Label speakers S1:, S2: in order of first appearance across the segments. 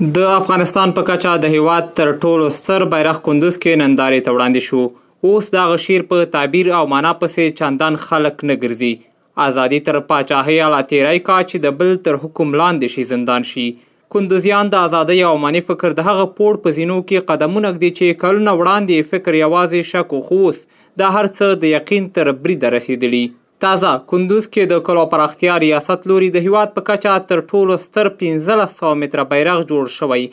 S1: د افغانستان په کچه د هېواد ترټولو ستر بیرغ کندوز کې نندارې ته وړاندې شو. اوس دغه شعر په تعبیر او معنا پسې چندان خلک نه ګرځي. ازادي تر پاچاهۍ اعلی تیری کا چې د بل تر حکم لاندې شي زندان شي. کندوزیان د ازادۍ او اماني فکر د هغه پوړ په زینو کې قدمونه ږدي چې کلونه وړاندې فکر یوازې شک و خو اوس د هر څه د یقین تر بریده رسېدلي. تازه کندوز کې د کلو پراختیا ریاست لوري د هېواد په کچه تر ټولو ستر 1500 متره بیرغ جوړ شوی.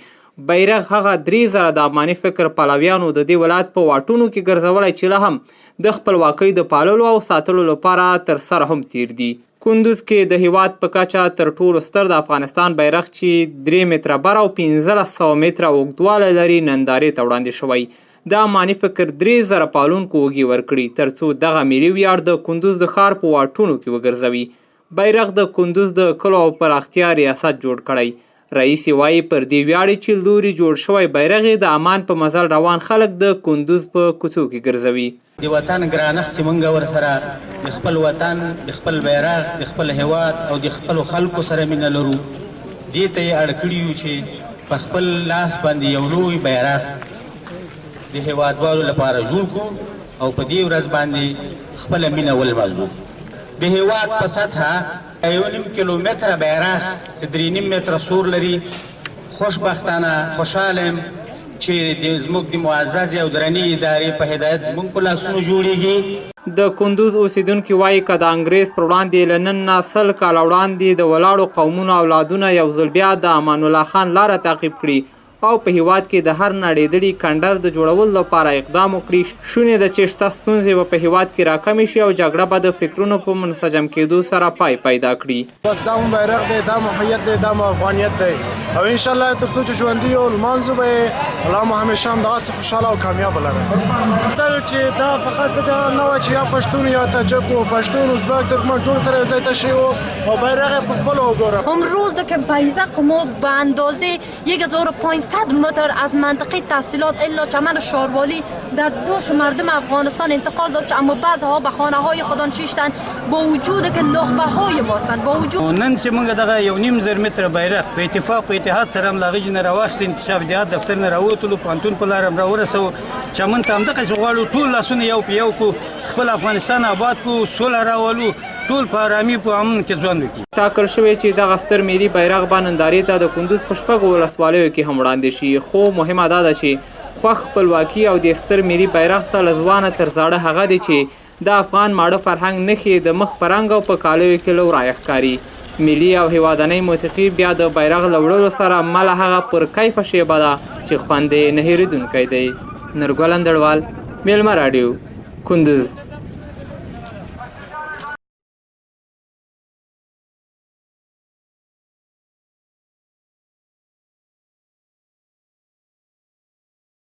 S1: بیرغ هغه 3000 د اماني فکر پلویانو د دې ولایت په واټونو کې ګرځولی چې لا هم د خپلواکۍ د پاللو او ساتلو لپاره تر سره هم تیر دي. کندوز کې د هېواد په کچه تر ټولو ستر د افغانستان بیرغ چې 3 متره بر او 1500 متره اوږدوالی لري نندارې ته وړاندې شوی. د اماني فکر 3000 پالونکو اوږې ورکړي ترڅو دغه ملي ویاړ د کندوز د ښار په واټونو کې وګرځوي. بیرغ د کندوز د کلو او پراختیا ریاست جوړ کړی. رئیس وایي پر دې ویاړي چې لوري جوړ شوی بیرغ د امان په مزل روان خلک د کندوز په کوڅو کې ګرځوي.
S2: د وطن ګرانښت چې موږ ورسره د خپل وطن د خپل بیرغ د خپل هېواد او د خپلو خلکو سره مینه لرو. دې ته یې اړ کړي یو چې په خپل لاس باندې یو لوی بیرغ د هېوادوالو لپاره جوړ کړو او په دې ورځ باندې خپله مینه ولمانځو. د هېواد په سطحه 1.5 کیلومتره بیرغ چې 3.5 متره سور لري. خوشبختانه خوشحاله یم چې زموږ د معززې او درنې ادارې په هدایت زموږ په لاسونو جوړیږي.
S1: د کندوز اوسیدونکي وایي که د انګریز پر وړاندې له نن نه 100 کاله وړاندې د ولاړو قومونو اولادونه یو ځل بیا د امان الله خان لاره تعقیب کړي او په هېواد کې د هر نړېدلي کندر د جوړولو لپاره اقدام وکړي، شونې ده چې شته ستونزې به په هېواد کې راکمې شي او جګړه به د فکرونو په منسجم کېدو سره پای پیدا کړي.
S3: بس دا مو بیرغ دی، دا مو هویت دی، دا مو افغانیت دی او انشاءالله تر څو چې ژوندي یو لمانځو به یې الله مو همیشه هم دغسې خوشحاله او کامیابه لره. دا چې دا فقط دا نه وه چې یا پښتون یا تاجک و پښتون ازبک ترکمن ټول سره یو ځای تشی و او بیرغ یې په خپلو وګوره.
S4: امروز که بیرغ ما به اندازه 1500 متر از منطقه تحصیلات الا چمن شاروالی در دوش مردم افغانستان انتقال داد شد، اما بعضها به خانه های خود نشستند با وجود که نخبه های ماستند. با وجود
S5: نن چې موږ دغه 1.5 متره بیرغ په اتفاق او اتحاد سره هم له هغې نه راواخیستو، انکشاف دیهات دفتر نه راووتلو، پوهنتون په لاره هم راورسوو. چمن ته همدغسې غواړو ټول لاسونه یو په یو کړو، خپل افغانستان آباد کړو، سوله راولو، ټول په ارامي په امن کې ژوند وکړي.
S1: ټاکل شوی چې دغه ستر ملي بیرغ به نندارې ته د کندوز په 6 ولسوالیو کې هم وړاندې شي. خو مهمه دا ده چې خوښ خپلواکي او د ستر ملي بیرغ ته له ځوانه تر زاړه هغه دی چې د افغان ماړه فرهنګ نښې د مخ په رنګ او په کالیو کې له ورایه ښکاري. ملي او هېوادنۍ موسیقي بیا د بیرغ له وړلو سره مله هغه پر کیفه شیبه ده چې خوند یې نه هېرېدونکی دی. نورګل اندړوال، میلمه راډیو، کندوز.